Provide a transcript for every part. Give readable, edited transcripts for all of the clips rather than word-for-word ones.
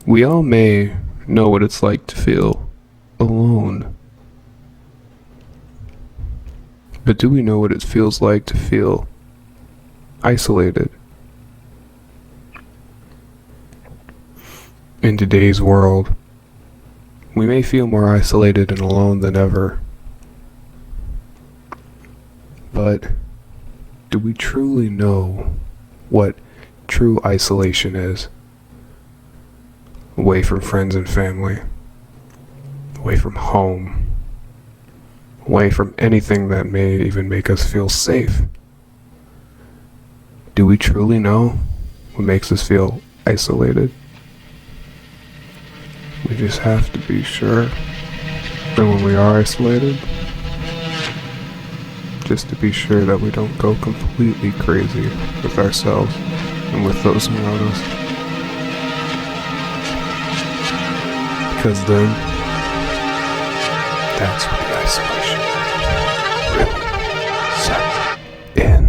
We all may know what it's like to feel alone, but do we know what it feels like to feel isolated? In today's world, we may feel more isolated and alone than ever, but do we truly know what true isolation is? Away from friends and family, away from home, away from anything that may even make us feel safe. Do we truly know what makes us feel isolated? We just have to be sure that when we are isolated, just to be sure that we don't go completely crazy with ourselves and with those around us. Because then, that's when the isolation really sets in.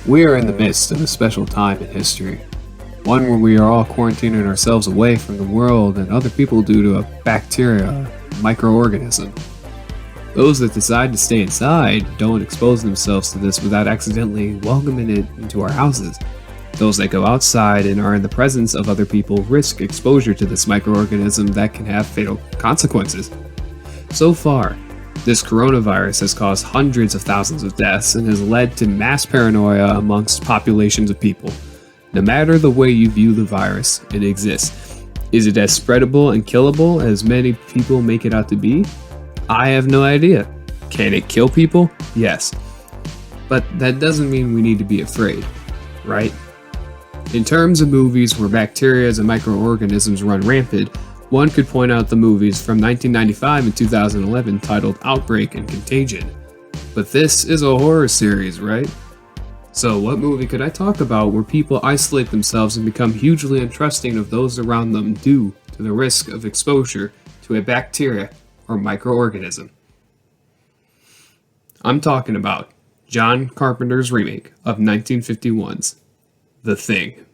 We are in the midst of a special time in history, one where we are all quarantining ourselves away from the world and other people due to a bacteria or microorganism. Those that decide to stay inside don't expose themselves to this without accidentally welcoming it into our houses. Those that go outside and are in the presence of other people risk exposure to this microorganism that can have fatal consequences. So far, this coronavirus has caused hundreds of thousands of deaths and has led to mass paranoia amongst populations of people. No matter the way you view the virus, it exists. Is it as spreadable and killable as many people make it out to be? I have no idea. Can it kill people? Yes. But that doesn't mean we need to be afraid, right? In terms of movies where bacteria and microorganisms run rampant, one could point out the movies from 1995 and 2011 titled Outbreak and Contagion. But this is a horror series, right? So what movie could I talk about where people isolate themselves and become hugely untrusting of those around them due to the risk of exposure to a bacteria or microorganism? I'm talking about John Carpenter's remake of 1951's The Thing.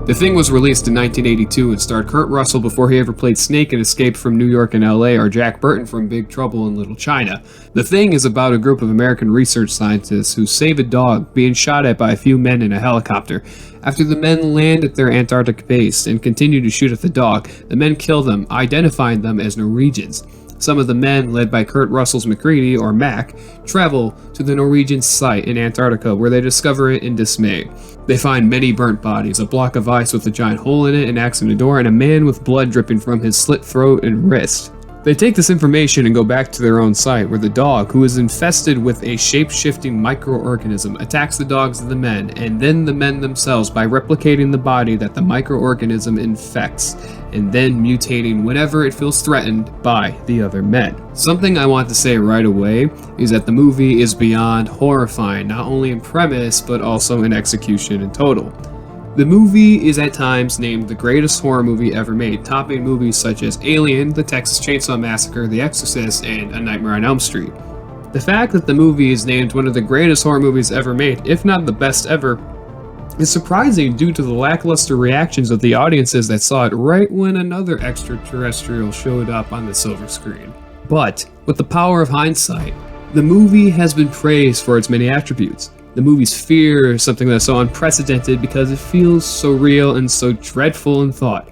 The Thing was released in 1982 and starred Kurt Russell before he ever played Snake and Escape from New York and LA, or Jack Burton from Big Trouble in Little China. The Thing is about a group of American research scientists who save a dog being shot at by a few men in a helicopter. After the men land at their Antarctic base and continue to shoot at the dog, the men kill them, identifying them as Norwegians. Some of the men, led by Kurt Russell's MacReady, or Mac, travel to the Norwegian site in Antarctica where they discover it in dismay. They find many burnt bodies, a block of ice with a giant hole in it, an axe in a door, and a man with blood dripping from his slit throat and wrist. They take this information and go back to their own site, where the dog, who is infested with a shape-shifting microorganism, attacks the dogs of the men, and then the men themselves by replicating the body that the microorganism infects, and then mutating whenever it feels threatened by the other men. Something I want to say right away is that the movie is beyond horrifying, not only in premise, but also in execution in total. The movie is at times named the greatest horror movie ever made, topping movies such as Alien, The Texas Chainsaw Massacre, The Exorcist, and A Nightmare on Elm Street. The fact that the movie is named one of the greatest horror movies ever made, if not the best ever, is surprising due to the lackluster reactions of the audiences that saw it right when another extraterrestrial showed up on the silver screen. But, with the power of hindsight, the movie has been praised for its many attributes. The movie's fear is something that's so unprecedented because it feels so real and so dreadful in thought.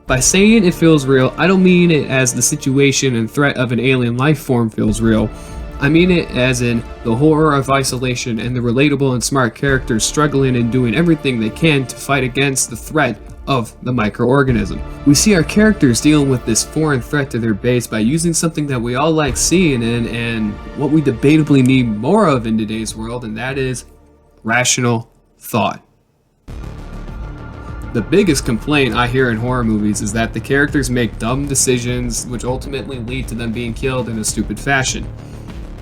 By saying it feels real, I don't mean it as the situation and threat of an alien life form feels real. I mean it as in the horror of isolation and the relatable and smart characters struggling and doing everything they can to fight against the threat of the microorganism. We see our characters dealing with this foreign threat to their base by using something that we all like seeing and what we debatably need more of in today's world, and that is rational thought. The biggest complaint I hear in horror movies is that the characters make dumb decisions which ultimately lead to them being killed in a stupid fashion.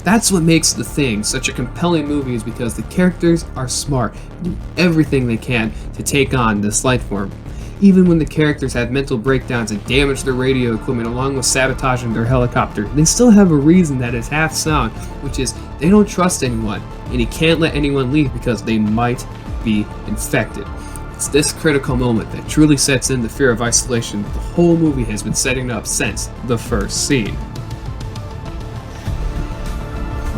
That's what makes The Thing such a compelling movie, is because the characters are smart and do everything they can to take on this life form. Even when the characters have mental breakdowns and damage their radio equipment along with sabotaging their helicopter, they still have a reason that is half sound, which is they don't trust anyone, and he can't let anyone leave because they might be infected. It's this critical moment that truly sets in the fear of isolation that the whole movie has been setting up since the first scene.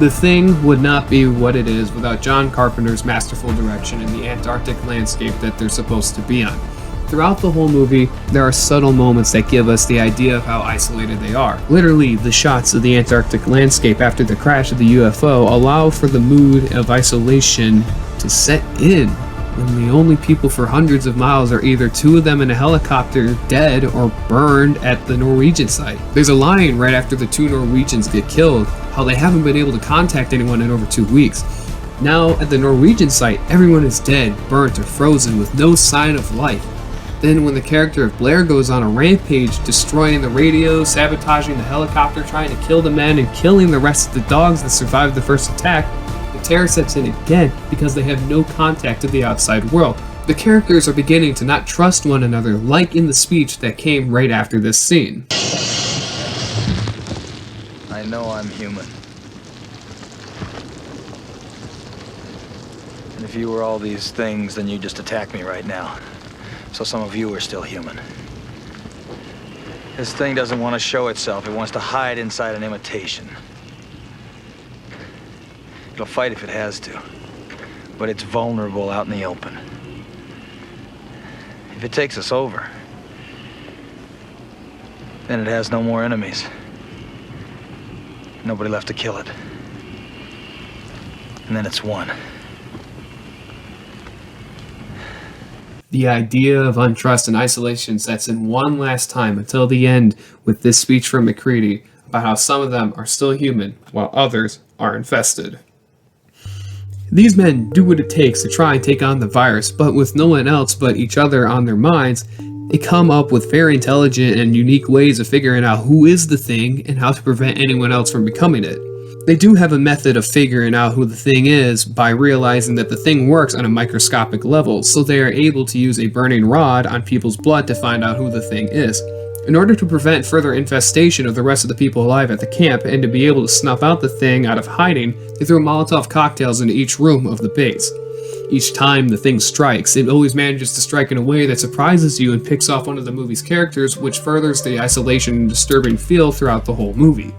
The Thing would not be what it is without John Carpenter's masterful direction in the Antarctic landscape that they're supposed to be on. Throughout the whole movie, there are subtle moments that give us the idea of how isolated they are. Literally, the shots of the Antarctic landscape after the crash of the UFO allow for the mood of isolation to set in, when the only people for hundreds of miles are either two of them in a helicopter dead or burned at the Norwegian site. There's a line right after the two Norwegians get killed, how they haven't been able to contact anyone in over 2 weeks. Now, at the Norwegian site, everyone is dead, burnt, or frozen with no sign of life. Then when the character of Blair goes on a rampage, destroying the radio, sabotaging the helicopter, trying to kill the men, and killing the rest of the dogs that survived the first attack, the terror sets in again because they have no contact to the outside world. The characters are beginning to not trust one another, like in the speech that came right after this scene. I know I'm human. And if you were all these things, then you'd just attack me right now. So some of you are still human. This thing doesn't want to show itself. It wants to hide inside an imitation. It'll fight if it has to, but it's vulnerable out in the open. If it takes us over, then it has no more enemies. Nobody left to kill it. And then it's won. The idea of untrust and isolation sets in one last time until the end with this speech from McCready about how some of them are still human while others are infested. These men do what it takes to try and take on the virus, but with no one else but each other on their minds, they come up with very intelligent and unique ways of figuring out who is the Thing and how to prevent anyone else from becoming it. They do have a method of figuring out who the Thing is by realizing that the Thing works on a microscopic level, so they are able to use a burning rod on people's blood to find out who the Thing is. In order to prevent further infestation of the rest of the people alive at the camp and to be able to snuff out the Thing out of hiding, they throw Molotov cocktails into each room of the base. Each time the Thing strikes, it always manages to strike in a way that surprises you and picks off one of the movie's characters, which furthers the isolation and disturbing feel throughout the whole movie.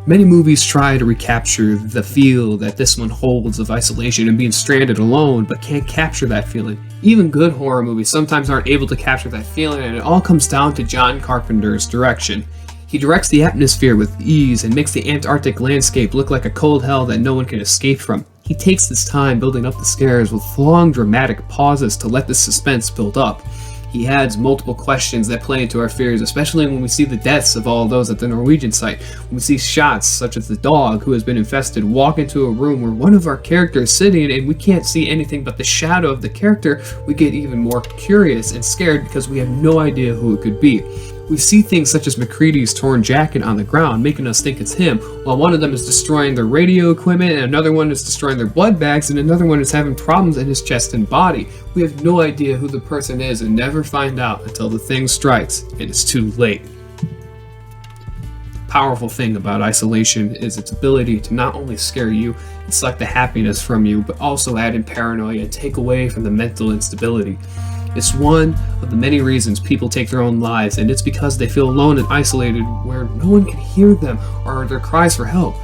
Many movies try to recapture the feel that this one holds of isolation and being stranded alone, but can't capture that feeling. Even good horror movies sometimes aren't able to capture that feeling, and it all comes down to John Carpenter's direction. He directs the atmosphere with ease and makes the Antarctic landscape look like a cold hell that no one can escape from. He takes his time building up the scares with long dramatic pauses to let the suspense build up. He adds multiple questions that play into our fears, especially when we see the deaths of all those at the Norwegian site. When we see shots, such as the dog who has been infested, walk into a room where one of our characters is sitting and we can't see anything but the shadow of the character, we get even more curious and scared because we have no idea who it could be. We see things such as McCready's torn jacket on the ground, making us think it's him, while one of them is destroying their radio equipment, and another one is destroying their blood bags, and another one is having problems in his chest and body. We have no idea who the person is and never find out until the thing strikes and it's too late. The powerful thing about isolation is its ability to not only scare you and suck the happiness from you, but also add in paranoia and take away from the mental instability. It's one of the many reasons people take their own lives, and it's because they feel alone and isolated where no one can hear them or their cries for help.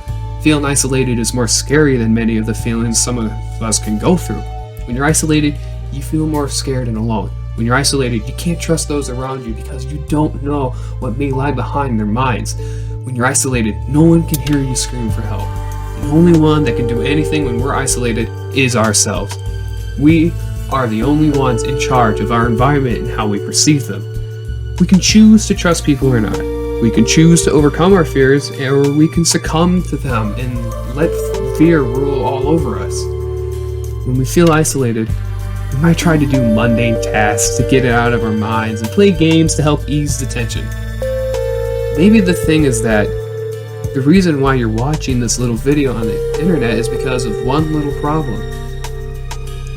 Feeling isolated is more scary than many of the feelings some of us can go through. When you're isolated, you feel more scared and alone. When you're isolated, you can't trust those around you because you don't know what may lie behind their minds. When you're isolated, no one can hear you scream for help. The only one that can do anything when we're isolated is ourselves. We are the only ones in charge of our environment and how we perceive them. We can choose to trust people or not. We can choose to overcome our fears, or we can succumb to them and let fear rule all over us. When we feel isolated, we might try to do mundane tasks to get it out of our minds and play games to help ease the tension. Maybe the thing is that the reason why you're watching this little video on the internet is because of one little problem.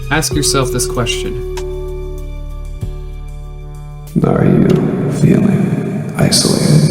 Ask yourself this question. Are you feeling isolated?